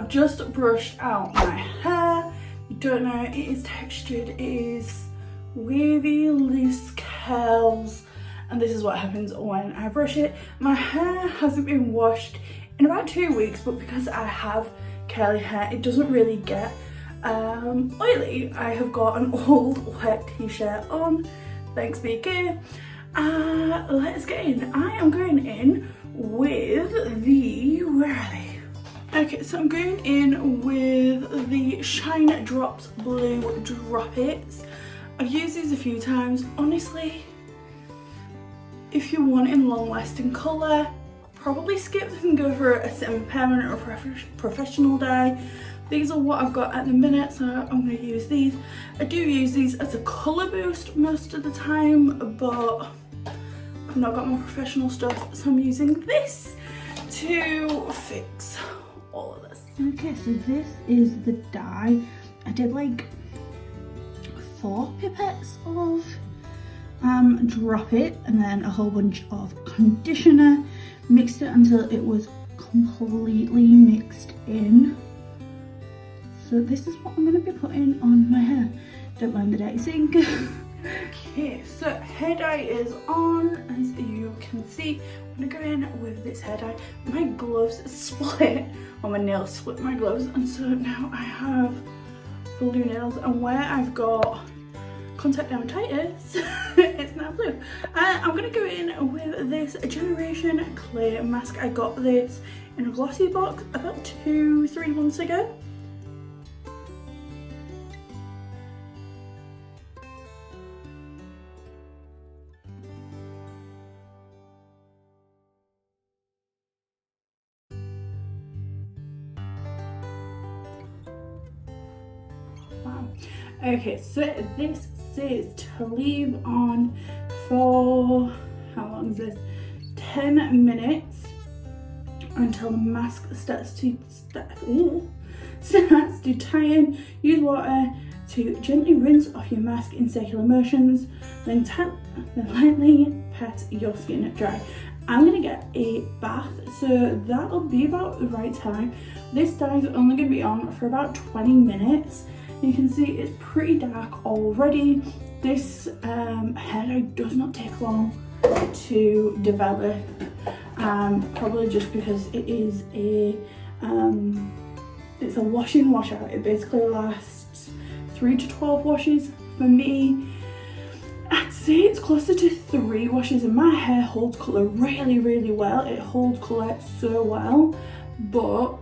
I've just brushed out my hair. You don't know, it is textured, it is wavy, loose curls, and this is what happens when I brush it. My hair hasn't been washed in about 2 weeks, but because I have curly hair, it doesn't really get oily. I have got an old wet t-shirt on, thanks BK. Let's get in. I am going in with the, where are they? Okay, so I'm going in with the Shine Drops Blue Drop Its. I've used these a few times. Honestly, if you want in long lasting colour, probably skip this and go for a semi-permanent or professional dye. These are what I've got at the minute, so I'm going to use these. I do use these as a colour boost most of the time, but I've not got my professional stuff, so I'm using this to fix all of this. Okay, so this is the dye. I did like 4 pipettes of Drop It and then a whole bunch of conditioner. Mixed it until it was completely mixed in. So this is what I'm going to be putting on my hair. Don't mind the dirty sink. Okay, so hair dye is on, as you can see. I'm going to go in with this hair dye. My gloves split, or my nails split my gloves, and so now I have blue nails, and where I've got contact dermatitis, it's now blue. I'm going to go in with this Generation Clay mask. I got this in a glossy box about 2-3 months ago. Okay, so this says to leave on for, how long is this? 10 minutes until the mask starts to tighten. Use water to gently rinse off your mask in circular motions, then lightly pat your skin dry. I'm gonna get a bath, so that'll be about the right time. This dye is only gonna be on for about 20 minutes. You can see it's pretty dark already. This hair dye does not take long to develop, probably just because it is it's a wash in, wash out. It basically lasts 3 to 12 washes. For me, I'd say it's closer to 3 washes, and my hair holds colour really well. It holds colour so well, but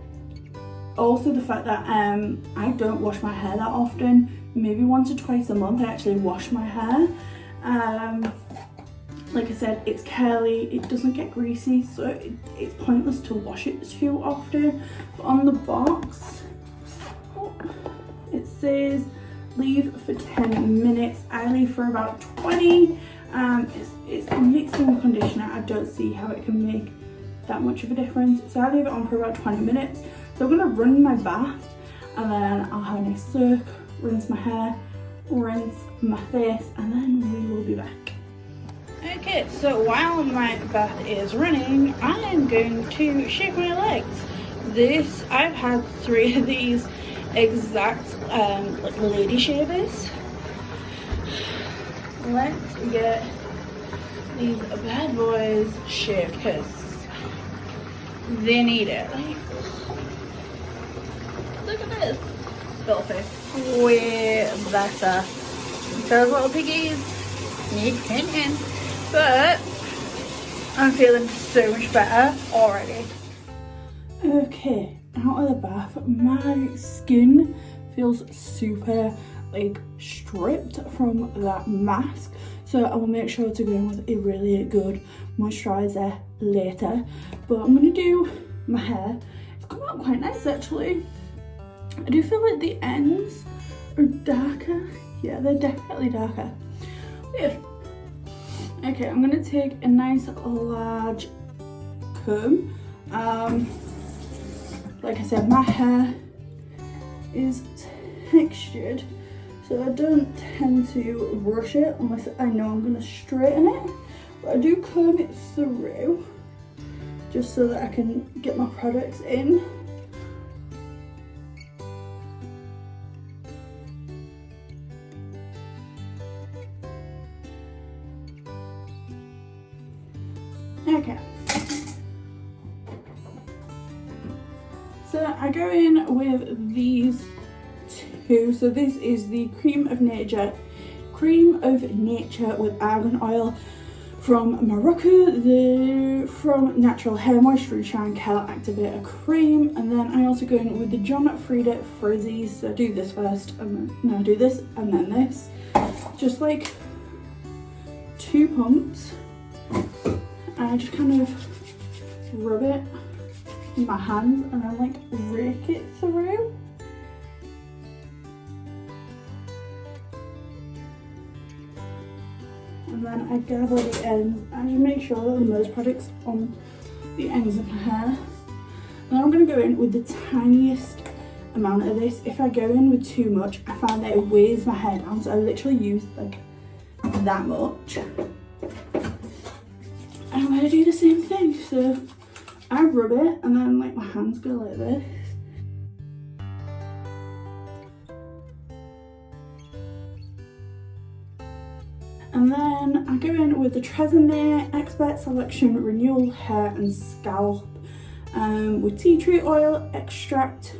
also the fact that I don't wash my hair that often, maybe once or twice a month I actually wash my hair. Like I said, it's curly, it doesn't get greasy, so it's pointless to wash it too often. But on the box, it says leave for 10 minutes. I leave for about 20. It's mixing with conditioner. I don't see how it can make that much of a difference, so I leave it on for about 20 minutes. So I'm going to run my bath, and then I'll have a nice soak, rinse my hair, rinse my face, and then we will be back. Okay, so while my bath is running, I am going to shave my legs. I've had 3 of these exact like lady shavers. Let's get these bad boys shaved because they need it. Look at this. Filthy. Way better. Those little piggies need painting. But I'm feeling so much better already. Okay, out of the bath. My skin feels super like stripped from that mask. So I will make sure to go in with a really good moisturiser later. But I'm going to do my hair. It's come out quite nice actually. I do feel like the ends are darker. Yeah, they're definitely darker. Weird. Okay, I'm going to take a nice large comb. Like I said, my hair is textured, so I don't tend to rush it unless I know I'm going to straighten it. But I do comb it through just so that I can get my products in. Okay. So I go in with these two. So this is the Cream of Nature with argan oil from Morocco, from Natural Hair Moisture Shine Curl Activator Cream, and then I also go in with the John Frieda Frizzies. So I do this first, and then, no, I do this and then this, just like 2 pumps, and I just kind of rub it in my hands and then like rake it through. And then I gather the ends. I just make sure that the most product's on the ends of my hair. And then I'm going to go in with the tiniest amount of this. If I go in with too much, I find that it weighs my hair down. So I literally use like that much. And I'm going to do the same thing. So I rub it and then like my hands go like this. And then I go in with the Tresemme Expert Selection Renewal Hair and Scalp with tea tree extract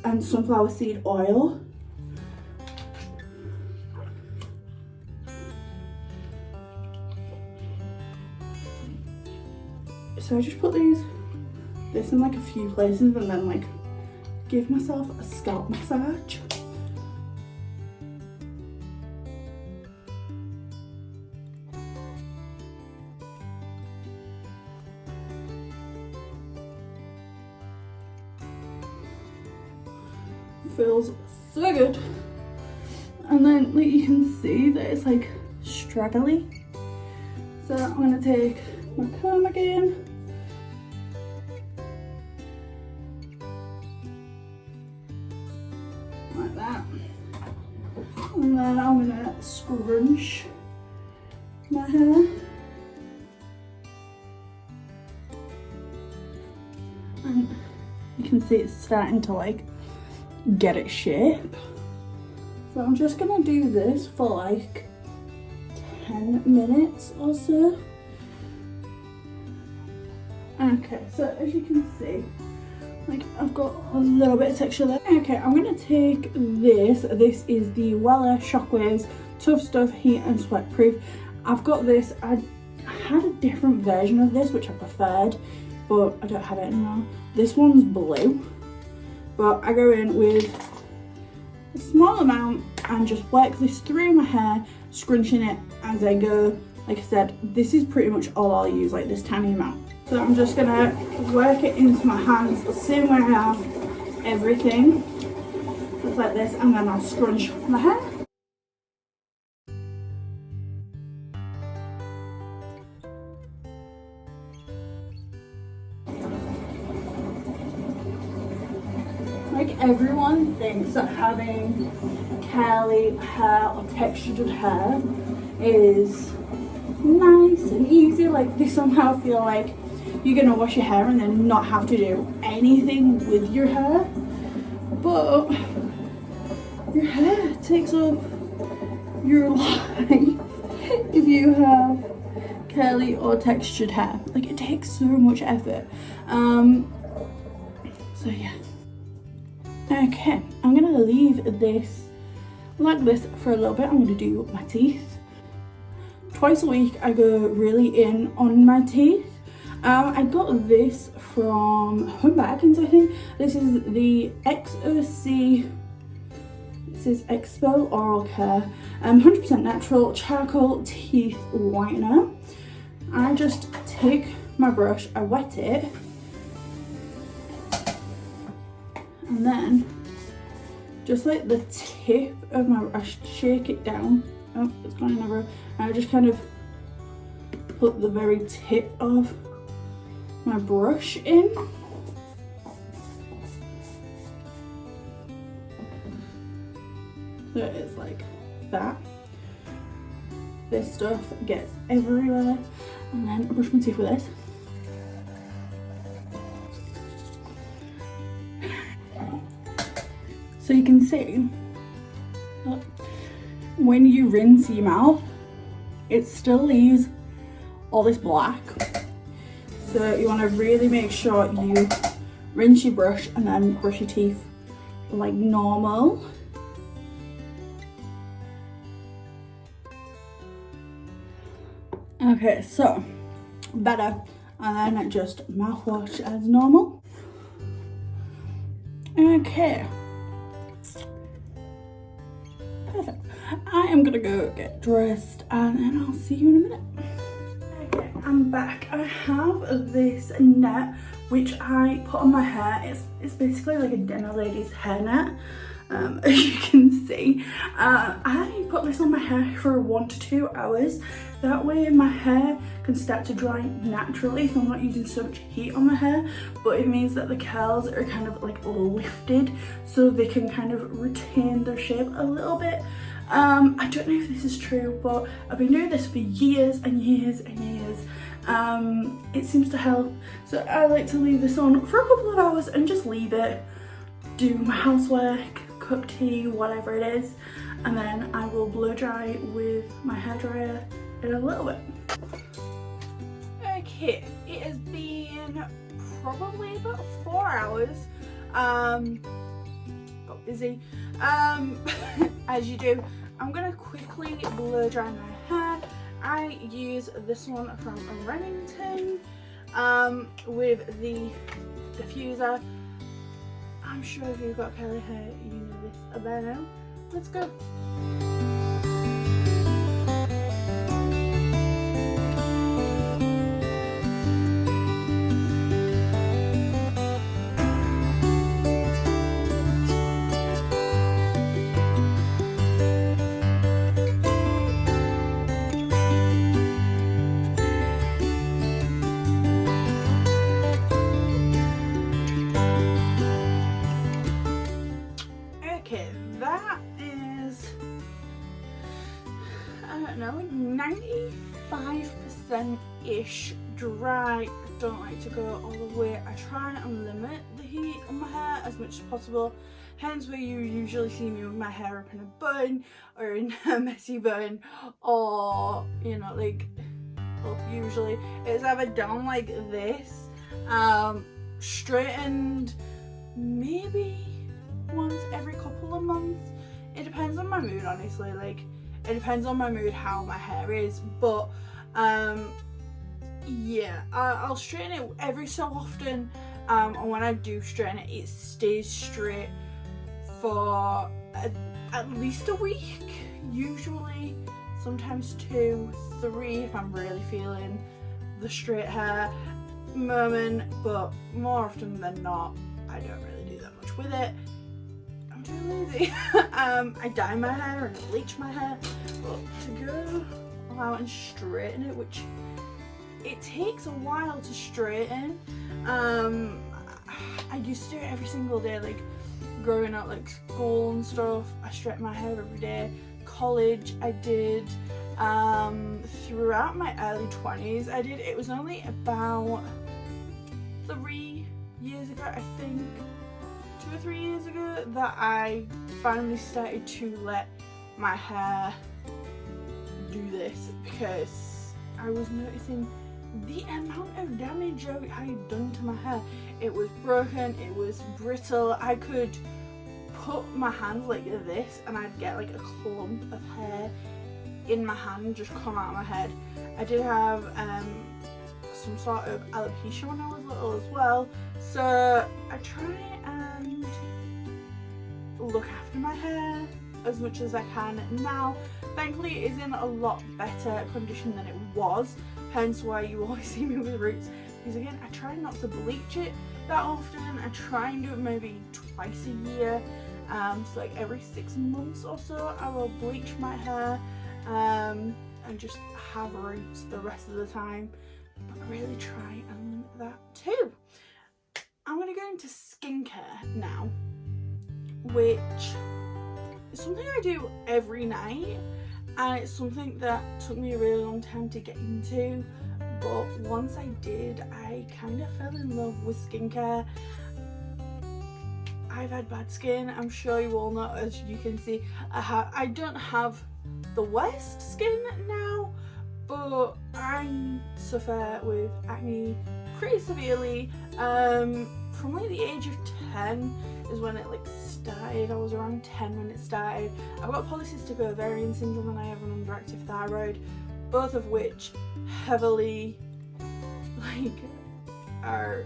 and sunflower seed oil. So I just put this in like a few places and then like give myself a scalp massage. Feels so good. And then like you can see that it's like straggly. So I'm gonna take my comb again. Like that. And then I'm gonna scrunch my hair. And you can see it's starting to like get its shape. So I'm just gonna do this for like 10 minutes or so. Okay, so as you can see, like I've got a little bit of texture there. Okay, I'm gonna take this. This is the Weller Shockwaves Tough Stuff Heat and Sweat Proof. I've got this. I had a different version of this which I preferred, but I don't have it anymore. This one's blue. But I go in with a small amount and just work this through my hair, scrunching it as I go. Like I said, this is pretty much all I'll use, like this tiny amount. So I'm just gonna work it into my hands the same way I have everything. Just like this, and then I'll scrunch my hair. Like everyone thinks that having curly hair or textured hair is nice and easy. Like they somehow feel like you're gonna wash your hair and then not have to do anything with your hair. But your hair takes up your life if you have curly or textured hair. Like it takes so much effort. So yeah. Okay, I'm gonna leave this like this for a little bit. I'm gonna do my teeth. Twice a week I go really in on my teeth. I got this from Home Bargains, I think. This is the XOC, this is Expo Oral Care, 100% natural charcoal teeth whitener. I just take my brush, I wet it, and then just like the tip of my brush, shake it down. Oh, it's gone in everywhere. And I just kind of put the very tip of my brush in. So it's like that. This stuff gets everywhere. And then I brush my teeth with this. So you can see that when you rinse your mouth, it still leaves all this black. So you want to really make sure you rinse your brush and then brush your teeth like normal. Okay, so better, and then just mouthwash as normal. Okay, perfect. I am gonna go get dressed and then I'll see you in a minute. Okay, I'm back. I have this net which I put on my hair. It's basically like a dinner lady's hairnet. As you can see, I put this on my hair for 1 to 2 hours. That way my hair can start to dry naturally, so I'm not using so much heat on my hair, but it means that the curls are kind of like lifted so they can kind of retain their shape a little bit. I don't know if this is true, but I've been doing this for years and years and years. It seems to help, so I like to leave this on for a couple of hours and just leave it, do my housework, cook tea, whatever it is, and then I will blow dry with my hairdryer in a little bit. Okay, it has been probably about 4 hours. Got busy. As you do, I'm gonna quickly blow dry my hair. I use this one from Remington with the diffuser. I'm sure if you've got curly hair, you know this by now. Let's go. Okay, that is, I don't know, like 95%-ish dry. Don't like to go all the way. I try and limit the heat on my hair as much as possible. Hence where you usually see me with my hair up in a bun or in a messy bun, or you know, like up usually. It's either down like this, straightened maybe once every couple of months. It depends on my mood, honestly. Like, it depends on my mood how my hair is, but yeah, I'll straighten it every so often, and when I do straighten it, it stays straight for at least a week, usually, sometimes 2, 3 if I'm really feeling the straight hair moment, but more often than not, I don't really do that much with it. I'm too lazy. I dye my hair and bleach my hair, but to go out and straighten it, which it takes a while to straighten. I used to do it every single day, like growing up, like school and stuff. I straightened my hair every day. College, I did. Throughout my early 20s, I did. It was only about 3 years ago, I think, 2 or 3 years ago, that I finally started to let my hair do this, because I was noticing the amount of damage I had done to my hair. It was broken, it was brittle. I could put my hands like this and I'd get like a clump of hair in my hand just come out of my head. I did have some sort of alopecia when I was little as well, so I try and look after my hair as much as I can now. Thankfully it is in a lot better condition than it was, hence why you always see me with roots, because again, I try not to bleach it that often. I try and do it maybe twice a year, so like every 6 months or so I will bleach my hair and just have roots the rest of the time, but really try and limit that too. I'm going to go into skincare now, which is something I do every night, and it's something that took me a really long time to get into, but once I did, I kind of fell in love with skincare. I've had bad skin, I'm sure you all know, as you can see. I don't have the worst skin now, but I suffer with acne pretty severely. From like the age of 10 is when it like started. I was around 10 when it started. I've got polycystic ovarian syndrome and I have an underactive thyroid, both of which heavily like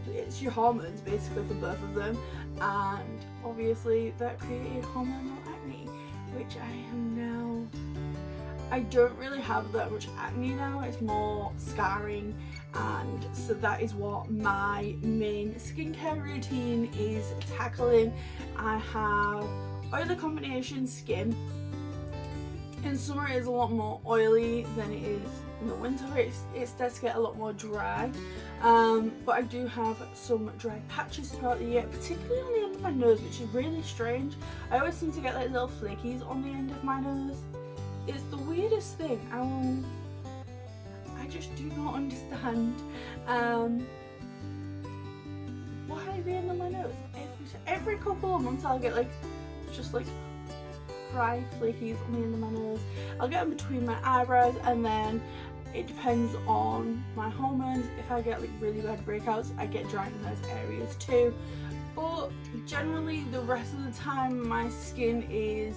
it's your hormones basically for both of them, and obviously that created hormonal acne, which I am now. I don't really have that much acne now, it's more scarring, and so that is what my main skincare routine is tackling. I have oily combination skin. In summer it is a lot more oily than it is in the winter. It starts to get a lot more dry, but I do have some dry patches throughout the year, particularly on the end of my nose, which is really strange. I always seem to get like little flakies on the end of my nose. It's the weirdest thing. I just do not understand why the end of my nose. Every couple of months I'll get like just like dry flakies on the end of my nose. I'll get them between my eyebrows, and then it depends on my hormones. If I get like really bad breakouts, I get dry in those areas too. But generally the rest of the time my skin is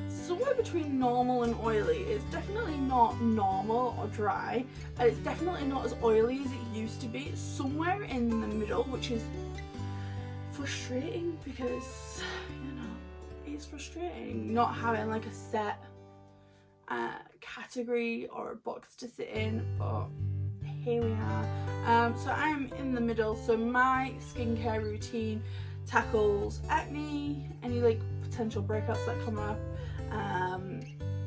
somewhere between normal and oily. It's definitely not normal or dry, and it's definitely not as oily as it used to be. It's somewhere in the middle, which is frustrating because, you know, it's frustrating not having like a set category or a box to sit in, but here we are. So I'm in the middle, so my skincare routine tackles acne, any like potential breakouts that come up.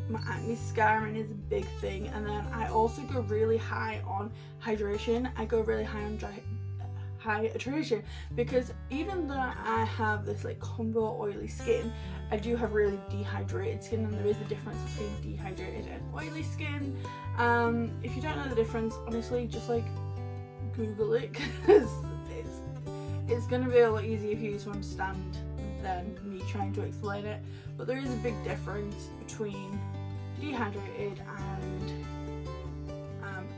My acne scarring is a big thing, and then I also go really high on hydration. I go really high on hydration because even though I have this like combo oily skin, I do have really dehydrated skin, and there is a difference between dehydrated and oily skin. If you don't know the difference, honestly, just like Google it, because it's gonna be a lot easier for you to understand than me trying to explain it. But there is a big difference between dehydrated and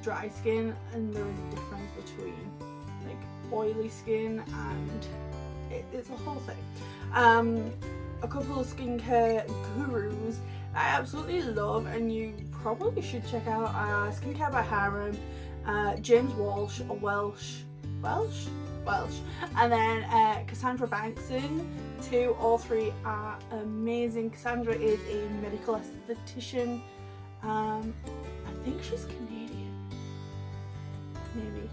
dry skin, and there is a difference between like oily skin, and it's a whole thing. A couple of skincare gurus I absolutely love, and you probably should check out Skincare by Harem, James Walsh, or Welsh, and then Cassandra Bankson too. All three are amazing. Cassandra is a medical esthetician. I think she's Canadian, maybe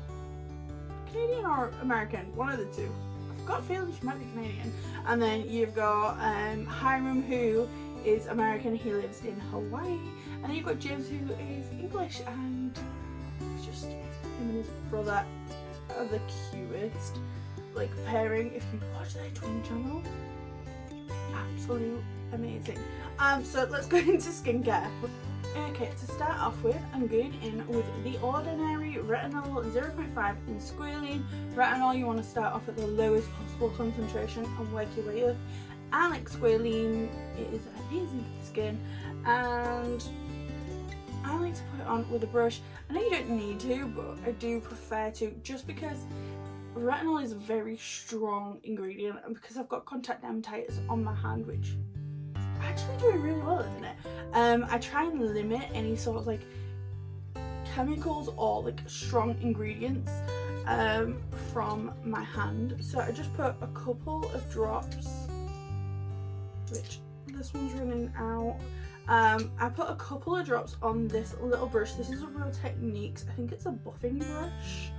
Canadian or American, one of the two. I've got a feeling she might be Canadian. And then you've got Hiram, who is American, he lives in Hawaii, and then you've got James, who is English, and it's just him and his brother are the cutest like pairing. If you watch their twin channel, absolute amazing. So let's go into skincare. Okay, to start off with, I'm going in with the Ordinary Retinol 0.5 in squalene. Retinol, you want to start off at the lowest possible concentration and work your way up. I like squalene, it is amazing for the skin, and I like to put it on with a brush. I know you don't need to, but I do prefer to, just because retinol is a very strong ingredient, and because I've got contact dermatitis on my hand, which is actually doing really well at the minute. I try and limit any sort of like chemicals or like strong ingredients from my hand. So I just put a couple of drops, which this one's running out. I put a couple of drops on this little brush. This is a Real Techniques, I think it's a buffing brush.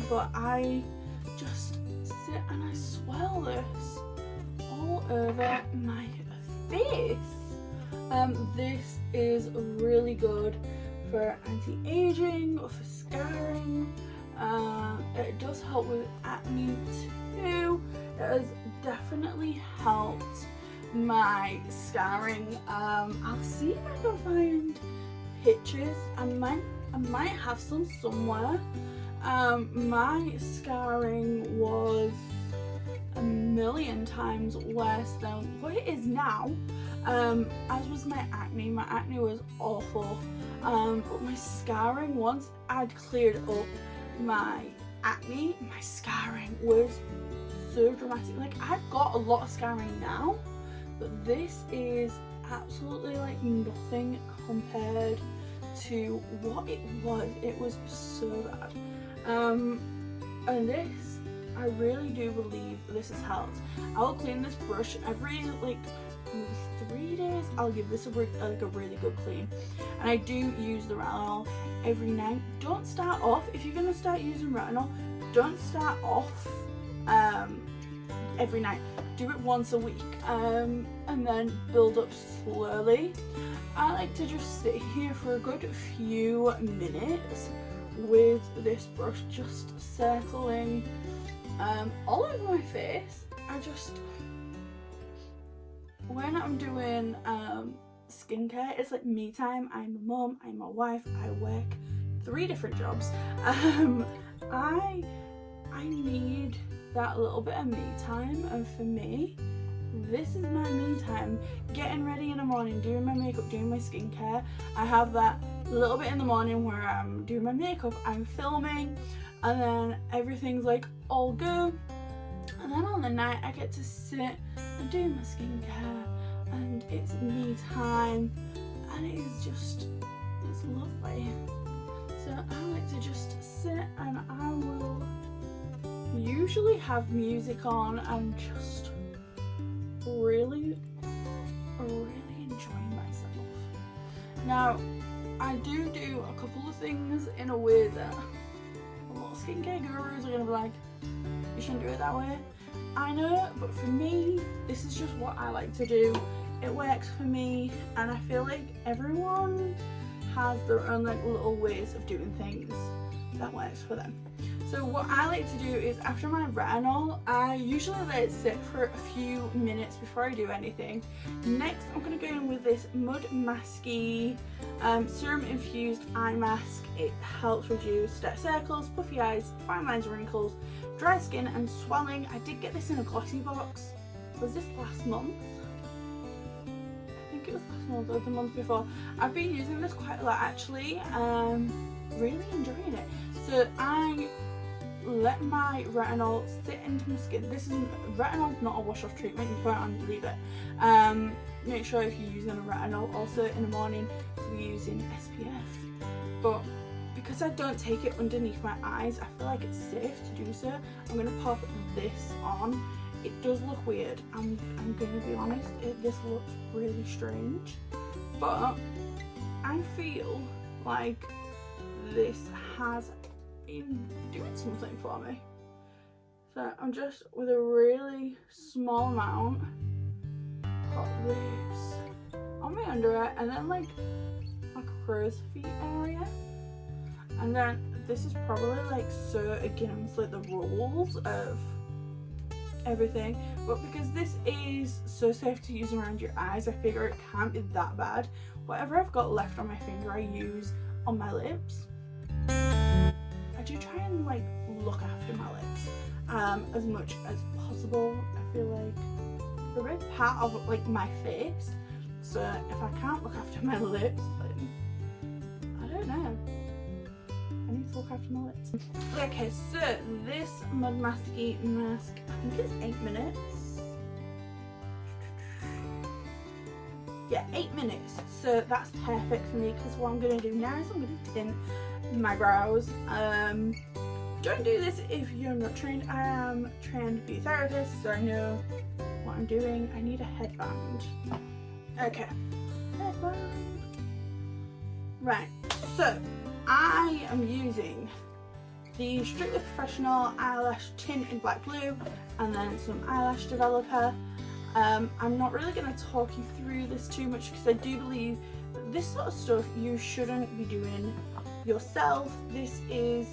But I just sit and I swirl this all over my face. This is really good for anti-aging, or for scarring. It does help with acne too. It has definitely helped my scarring. I'll see if I can find pictures. I might have some somewhere. My scarring was a million times worse than what it is now. as was my acne. My acne was awful, but my scarring, once I'd cleared up my acne, my scarring was so dramatic. Like, I've got a lot of scarring now, but this is absolutely like nothing compared to what it was. It was so bad. And this, I really do believe this has helped. I'll clean this brush every like 3 days. I'll give this a really good clean, and I do use the retinol every night. Don't start off, if you're gonna start using retinol, don't start off every night. Do it once a week, and then build up slowly. I like to just sit here for a good few minutes with this brush, just circling all over my face. When I'm doing skincare, it's like me time. I'm a mum, I'm a wife, I work 3 different jobs. I need that little bit of me time, and for me, this is my me time. Getting ready in the morning, doing my makeup, doing my skincare. I have that little bit in the morning where I'm doing my makeup, I'm filming, and then everything's like all good. And then on the night I get to sit and do my skincare, and it's me time, and it is just, it's lovely. So I like to just sit, and I will usually have music on and just really enjoying myself. Now, I do a couple of things in a way that a lot of skincare gurus are going to be like, you shouldn't do it that way. I know, but for me, this is just what I like to do. It works for me, and I feel like everyone has their own like little ways of doing things that works for them. So what I like to do is, after my retinol, I usually let it sit for a few minutes before I do anything. Next, I'm going to go in with this Mud Masky serum infused eye mask. It helps reduce dark circles, puffy eyes, fine lines, wrinkles, dry skin and swelling. I did get this in a glossy box. Was this last month? I think it was last month or the month before. I've been using this quite a lot actually. Really enjoying it. So I let my retinol sit into my skin. Retinol's not a wash off treatment, you put it on and leave it. Make sure if you're using a retinol also in the morning to be using SPF. But because I don't take it underneath my eyes, I feel like it's safe to do so. I'm going to pop this on. It does look weird, I'm going to be honest, this looks really strange, but I feel like this has been doing something for me. So I'm just, with a really small amount, got this on my under eye, and then like my crow's feet area, and then this is probably like so against like the rules of everything, but because this is so safe to use around your eyes, I figure it can't be that bad. Whatever I've got left on my finger I use on my lips. I do try and like look after my lips as much as possible. I feel like they're a big part of like my face, so if I can't look after my lips, then I don't know, I need to look after my lips. Okay, so this Mud Masky mask, I think it's 8 minutes. Yeah, 8 minutes. So that's perfect for me, because what I'm going to do now is I'm going to tint my brows. Don't do this if you're not trained. I am trained beauty therapist, so I know what I'm doing. I need a headband. Okay, headband. Right, so I am using the Strictly Professional eyelash tint in black blue, and then some eyelash developer. I'm not really going to talk you through this too much, because I do believe that this sort of stuff you shouldn't be doing yourself. This is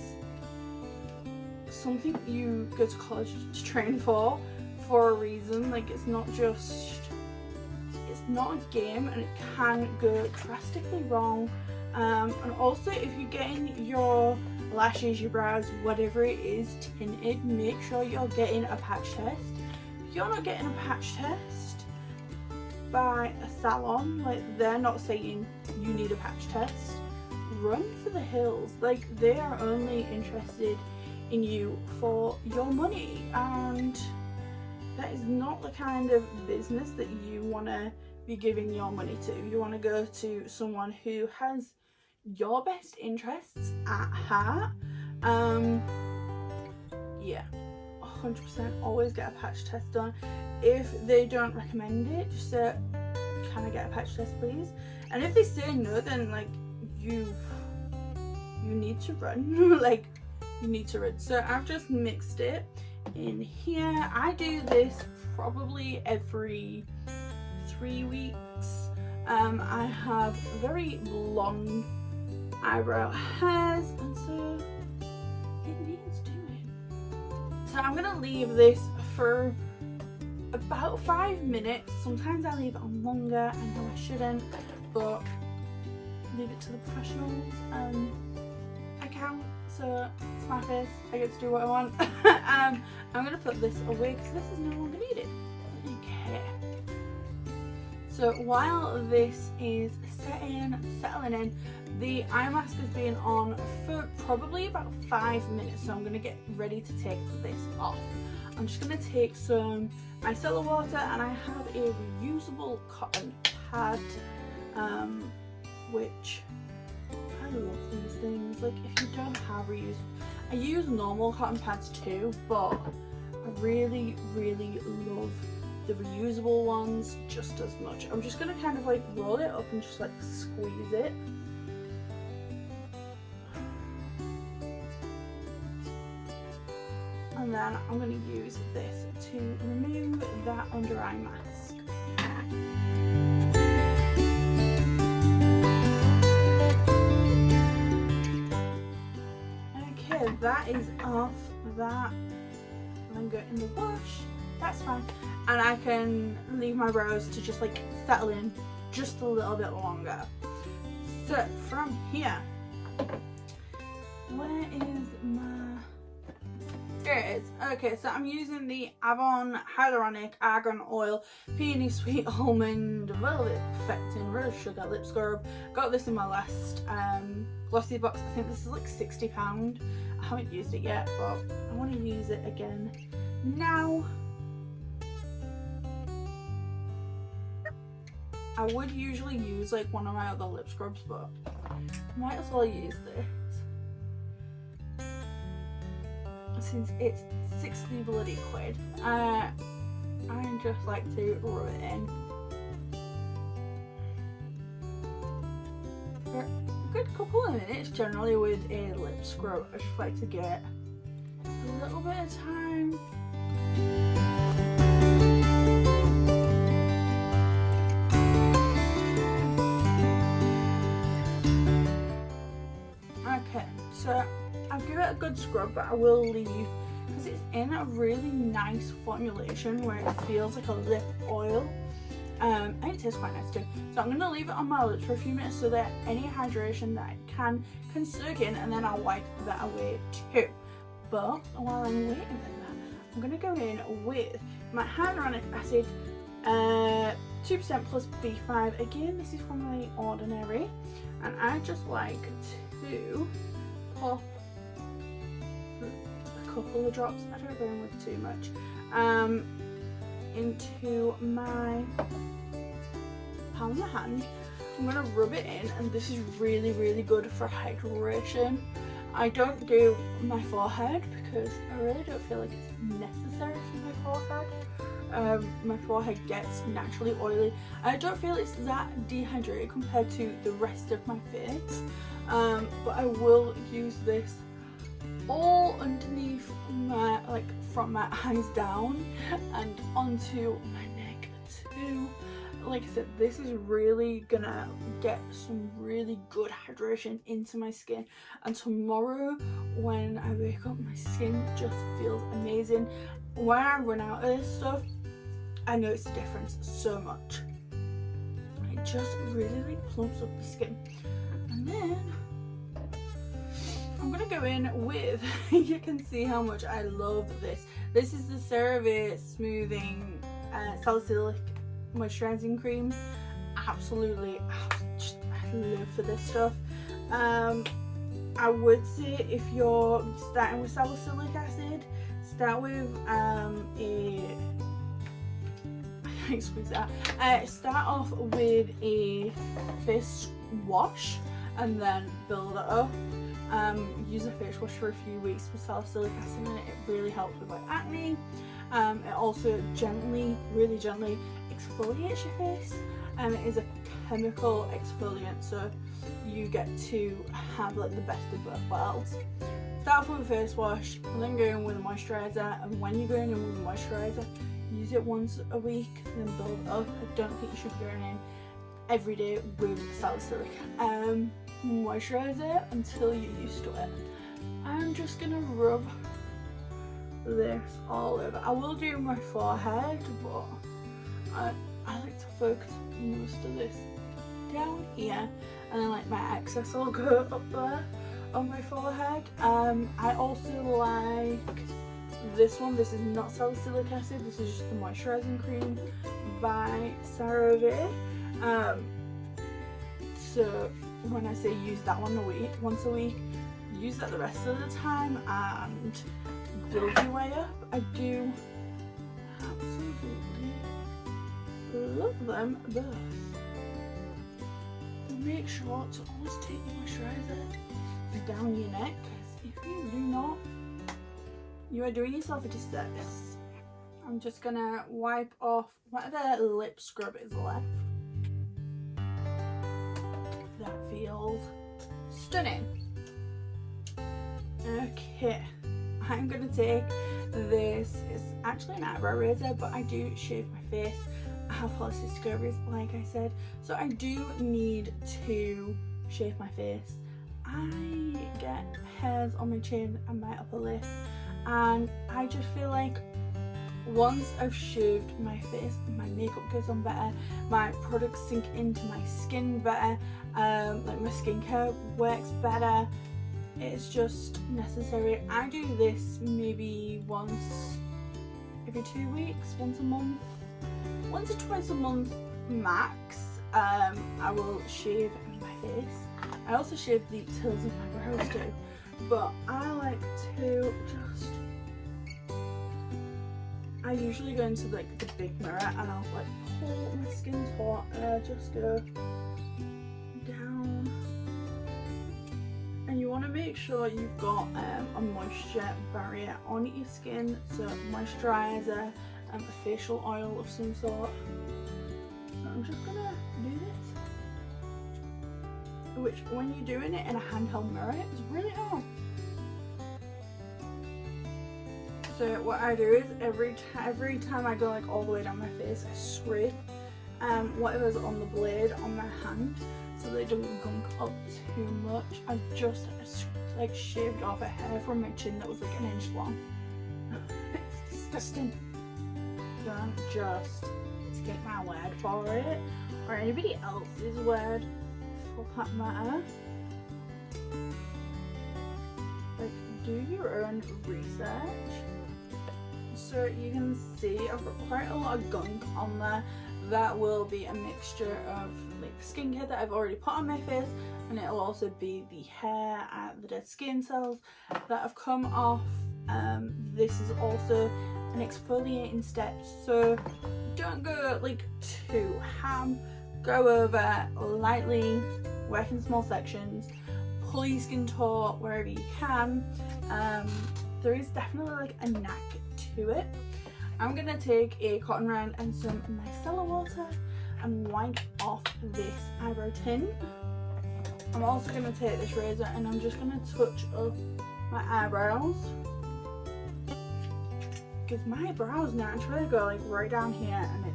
something you go to college to train for a reason. Like, it's not a game, and it can go drastically wrong. And also, if you're getting your lashes, your brows, whatever it is tinted, make sure you're getting a patch test. If you're not getting a patch test, by a salon, like they're not saying you need a patch test. Run for the hills. Like, they are only interested in you for your money, and that is not the kind of business that you want to be giving your money to. You want to go to someone who has your best interests at heart. Yeah, 100% always get a patch test done. If they don't recommend it, just say, can I get a patch test please? And if they say no, then like you need to run. Like, you need to run. So I've just mixed it in here. I do this probably every 3 weeks. I have very long eyebrow hairs, and so it needs doing. So I'm gonna leave this for about 5 minutes. Sometimes I leave it on longer. I know I shouldn't, but leave it to the professionals. I can't, so it's my face. I get to do what I want. I'm gonna put this away because this is no longer needed. Okay. So while this is settling in, the eye mask has been on for probably about 5 minutes, so I'm going to get ready to take this off. I'm just going to take some micellar water, and I have a reusable cotton pad, which I love these things. Like, if you don't have reusable, I use normal cotton pads too, but I really love the reusable ones just as much. I'm just going to kind of like roll it up and just like squeeze it. And then I'm going to use this to remove that under eye mask. Okay, that is off. That, and then go in the wash. That's fine. And I can leave my brows to just like settle in just a little bit longer. So from here, where is my... Here it is. Okay, so I'm using the Avon Hyaluronic Argan Oil Peony Sweet Almond Velvet Perfecting Rose Sugar Lip Scrub. Got this in my last glossy box. I think this is like £60. I haven't used it yet, but I want to use it again now. I would usually use like one of my other lip scrubs, but I might as well use this since it's 60 bloody quid. I just like to rub it in for a good couple of minutes. Generally with a lip scrub, I just like to get a little bit of time. Okay, so I'll give it a good scrub, but I will leave because it's in a really nice formulation where it feels like a lip oil, and it tastes quite nice too. So I'm going to leave it on my lips for a few minutes so that any hydration that it can soak in, and then I'll wipe that away too. But while I'm waiting for that, I'm going to go in with my hyaluronic acid, 2% plus B5. Again, this is from The Ordinary, and I just like to pop a couple of drops, I don't go in with too much, into my palm of my hand. I'm going to rub it in, and this is really good for hydration. I don't do my forehead because I really don't feel like it's necessary for my forehead. My forehead gets naturally oily. I don't feel it's that dehydrated compared to the rest of my face, but I will use this all underneath my, like from my eyes down and onto my neck too. Like I said, this is really gonna get some really good hydration into my skin, and tomorrow when I wake up, my skin just feels amazing. When I run out of this stuff, I notice the difference so much. It just really like plumps up the skin. And then I'm gonna go in with, you can see how much I love this. This is the CeraVe Smoothing Salicylic moisturising cream. Absolutely, I live for this stuff. I would say if you're starting with salicylic acid, start with start off with a face wash and then build it up. Use a face wash for a few weeks with salicylic acid in it. It really helps with like acne. It also really gently exfoliates your face. It is a chemical exfoliant, so you get to have like the best of both worlds. Start off with a face wash and then go in with a moisturiser, and when you're going in with a moisturiser, use it once a week and then build up. I don't think you should be going in every day with salicylic moisturiser until you're used to it. I'm just gonna rub this all over. I will do my forehead, but I like to focus most of this down here, and then like my excess will go up there on my forehead. I also like this one. This is not salicylic acid, this is just the moisturising cream by CeraVe. So when I say use that one once a week, use that the rest of the time and build your way up. I do absolutely love them both. Make sure to always take your moisturiser down your neck, because if you do not, you are doing yourself a disservice. I'm just gonna wipe off whatever lip scrub is left. That feels stunning. Okay, I'm gonna take this. It's actually an eyebrow razor, but I do shave my face. I have polycystic ovaries, like I said, so I do need to shave my face. I get hairs on my chin and my upper lip, and I just feel like once I've shaved my face, my makeup goes on better, my products sink into my skin better, like my skincare works better. It's just necessary. I do this maybe once every 2 weeks, once a month, once or twice a month max. I will shave my face. I also shave the tills of my brows too, but I like to just, I usually go into like the big mirror and I'll like pull my skin taut and I'll just go down. And you want to make sure you've got a moisture barrier on your skin, so moisturiser and a facial oil of some sort. So I'm just gonna do this, which when you're doing it in a handheld mirror, it's really hard. So what I do is every time I go like all the way down my face, I scrape whatever's on the blade on my hand so they don't gunk up too much. I just like shaved off a hair from my chin that was like 1 inch long. It's disgusting. Don't just take my word for it, or anybody else's word for that matter. Like, do your own research. So you can see I've got quite a lot of gunk on there. That will be a mixture of like skincare that I've already put on my face, and it'll also be the hair and the dead skin cells that have come off. This is also an exfoliating step, so don't go like too ham. Go over lightly, work in small sections, pull your skin taut wherever you can. There is definitely like a knack to it. I'm gonna take a cotton round and some micellar water and wipe off this eyebrow tint. I'm also gonna take this razor and I'm just gonna touch up my eyebrows, because my brows naturally go like right down here, and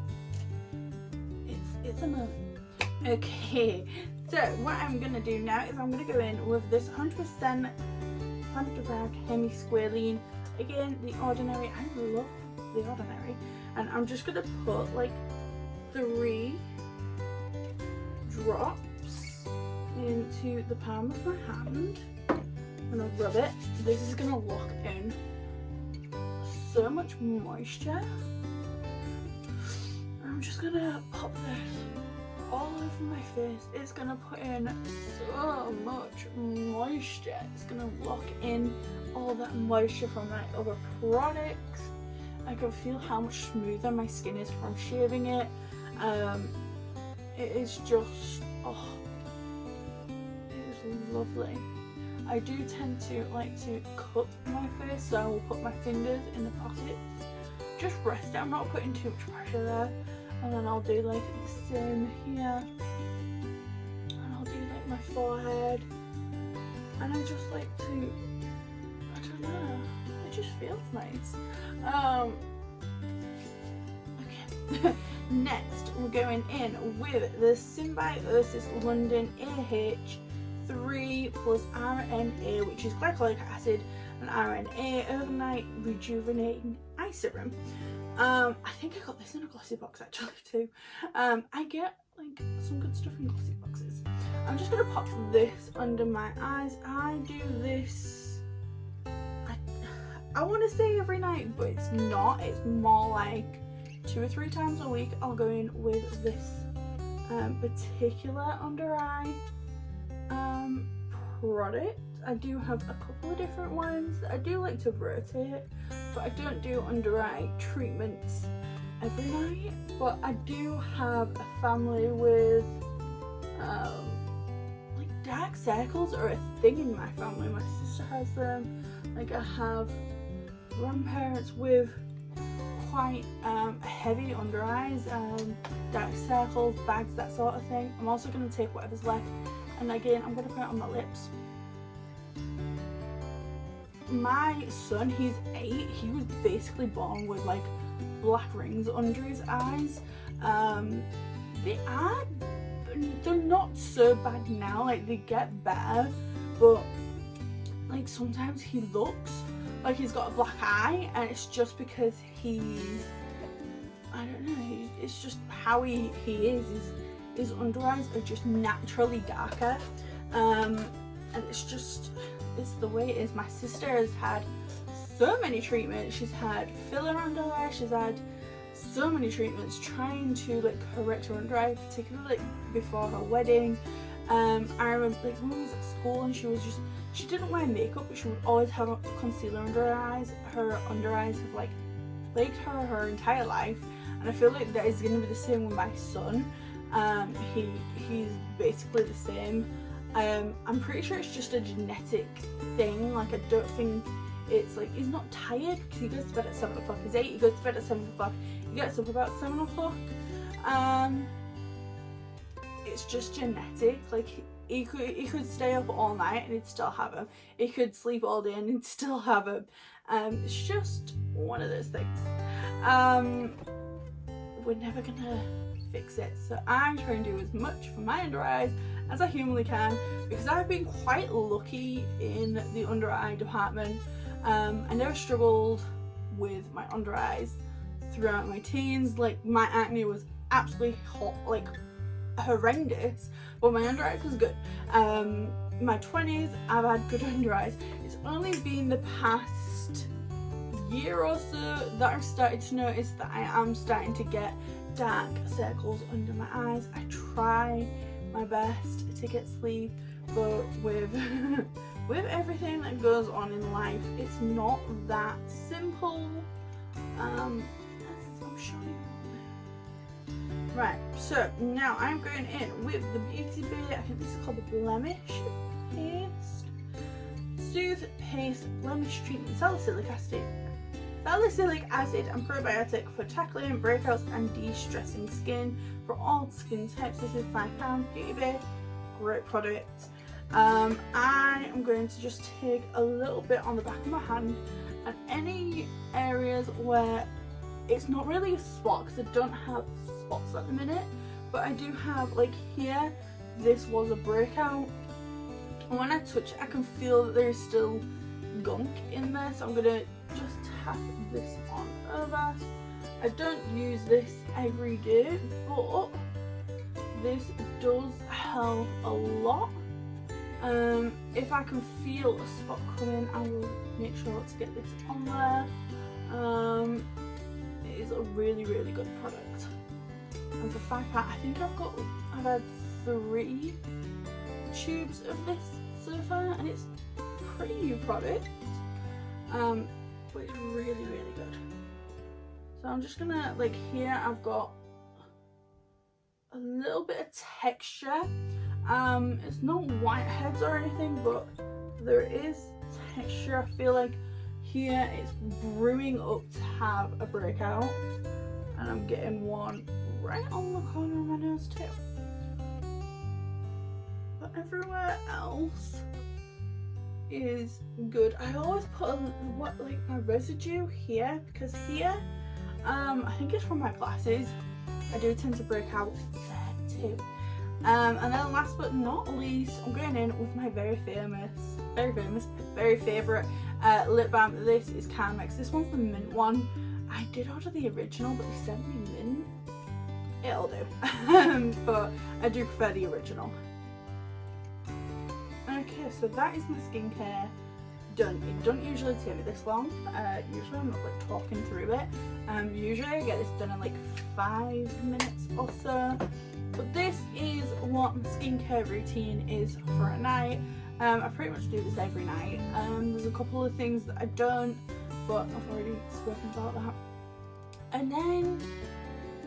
it's annoying. Okay, so what I'm gonna do now is I'm gonna go in with this 100% Hemisqualene. Again, The Ordinary. I love The Ordinary, and I'm just gonna put like 3 drops into the palm of my hand. I'm gonna rub it. This is gonna lock in so much moisture. I'm just gonna pop this all over my face. It's gonna put in so much moisture. It's gonna lock in all that moisture from my other products. I can feel how much smoother my skin is from shaving it. It is just, oh, it is lovely. I do tend to like to cup my face, so I will put my fingers in the pockets. Just rest it, I'm not putting too much pressure there. And then I'll do like the same here. And I'll do like my forehead. And I just like to, I don't know, it just feels nice. Okay. Next, we're going in with the Symbiosis London AH3 plus RNA, which is glycolic acid and RNA overnight rejuvenating eye serum. I think I got this in a glossy box actually too. I get like some good stuff in glossy boxes. I'm just gonna pop this under my eyes. I do this, I want to say every night, but it's not. It's more like 2 or 3 times a week. I'll go in with this particular under eye product. I do have a couple of different ones that I do like to rotate, but I don't do under eye treatments every night. But I do have a family with like dark circles are a thing in my family. My sister has them. Like I have grandparents with quite heavy under eyes, dark circles, bags, that sort of thing. I'm also going to take whatever's left, and again I'm going to put it on my lips. My son, he's 8, he was basically born with like black rings under his eyes. They're not so bad now, like they get better, but like sometimes he looks like he's got a black eye, and it's just because he's, I don't know, it's just how he is. His under eyes are just naturally darker, and it's the way it is. My sister has had so many treatments. She's had filler under there, she's had so many treatments trying to like correct her under eye, particularly like before her wedding. I remember like when we was at school and she didn't wear makeup, but she would always have a concealer under her eyes. Her under eyes have like plagued her entire life, and I feel like that is going to be the same with my son. He's basically the same. I'm pretty sure it's just a genetic thing. Like I don't think it's like, he's not tired because he goes to bed at 7 o'clock. He's 8, he goes to bed at 7 o'clock, he gets up about 7 o'clock. It's just genetic. Like he could stay up all night and he'd still have him. He could sleep all day and he'd still have him. It's just one of those things. We're never gonna fix it, so I'm trying to do as much for my under eyes as I humanly can, because I've been quite lucky in the under eye department. I never struggled with my under eyes throughout my teens. Like my acne was absolutely hot, like horrendous, but my under eyes was good. My 20s, I've had good under eyes. It's only been the past year or so that I've started to notice that I am starting to get dark circles under my eyes. I try my best to get sleep, but with with everything that goes on in life, it's not that simple. I'm showing you. Right, so now I'm going in with the Beauty Bay, I think this is called the Blemish Paste. Soothe Paste Blemish Treatment Salicylic Acid. Salicylic acid and probiotic for tackling breakouts and de-stressing skin for all skin types. This is £5. Beauty Bay, great product. I am going to just take a little bit on the back of my hand, and any areas where it's not really a spot, because I don't have spots at the minute, but I do have, like here, this was a breakout, and when I touch it I can feel that there's still gunk in there, so I'm going to just tap this on over. I don't use this every day, but this does help a lot. If I can feel a spot coming, I will make sure to get this on there. It is a really, really good product. and for £5, I think I've had 3 tubes of this so far, and it's a pretty new product, but it's really, really good. So I'm just gonna, like, here I've got a little bit of texture. It's not whiteheads or anything, but there is texture. I feel like here it's brewing up to have a breakout, and I'm getting one right on the corner of my nose too. But everywhere else is good. I always put my residue here, because here, I think it's from my glasses, I do tend to break out there too. And then last but not least, I'm going in with my very favourite lip balm. This is Carmex. This one's the mint one. I did order the original, but they sent me mint. It'll do. But I do prefer the original. Okay, so that is my skincare done. It doesn't usually take me this long. Usually I'm not like talking through it. Usually I get this done in like 5 minutes or so. But this is what my skincare routine is for a night. I pretty much do this every night. There's a couple of things that I don't, but I've already spoken about that. And then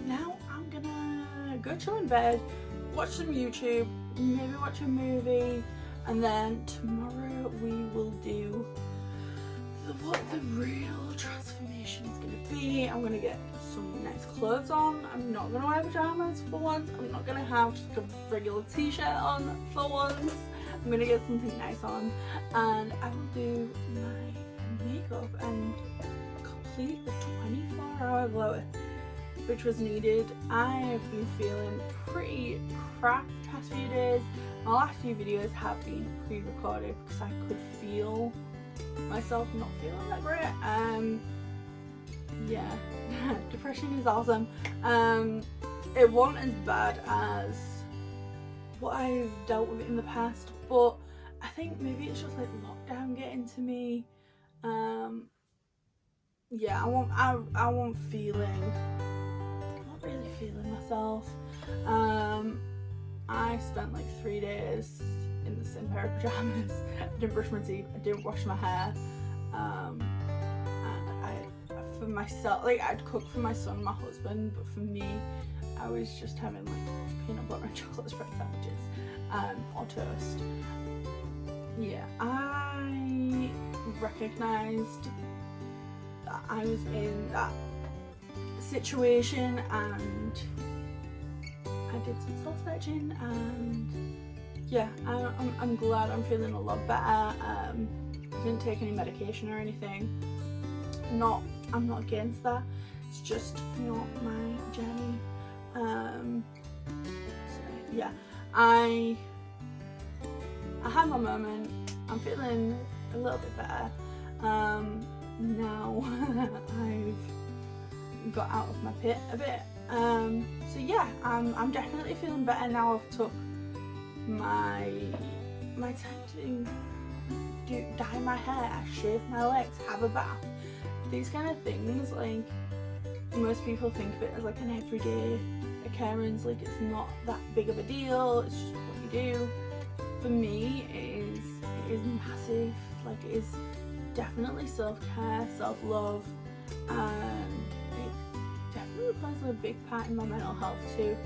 now I'm gonna go chill in bed, watch some YouTube, maybe watch a movie, and then tomorrow we will do what the real transformation is going to be. I'm going to get some nice clothes on. I'm not going to wear pajamas for once. I'm not going to have just a regular t-shirt on for once. I'm going to get something nice on, and I will do my makeup and complete the 24-hour glow, which was needed. I have been feeling pretty crap the past few days. My last few videos have been pre-recorded because I could feel myself not feeling that great. Yeah, depression is awesome. It wasn't as bad as what I've dealt with in the past, but I think maybe it's just like lockdown getting to me. Yeah, I want feeling, not really feeling myself. I spent like 3 days in the same pair of pajamas. I didn't brush my teeth, I didn't wash my hair, and for myself, like, I'd cook for my son and my husband, but for me, I was just having like peanut butter and chocolate spread sandwiches or toast. Yeah, I recognised that I was in that situation, and I did some soul searching, and yeah, I'm glad I'm feeling a lot better. I didn't take any medication or anything. I'm not against that. It's just not my journey. So yeah, I had my moment. I'm feeling a little bit better. Now I've got out of my pit a bit. So yeah, I'm definitely feeling better now. I've took my time to dye my hair, shave my legs, have a bath. These kind of things, like, most people think of it as like an everyday occurrence, like it's not that big of a deal, it's just what you do. For me, it is massive. Like, it is definitely self-care, self-love, and it definitely plays a big part in my mental health too.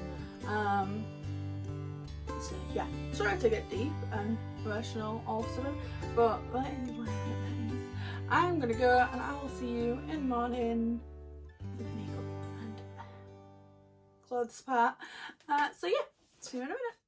So yeah, sorry to get deep and emotional all of a sudden, but that is what it is. I'm gonna go, and I will see you in the morning with makeup and clothes part. So yeah, see you in a minute.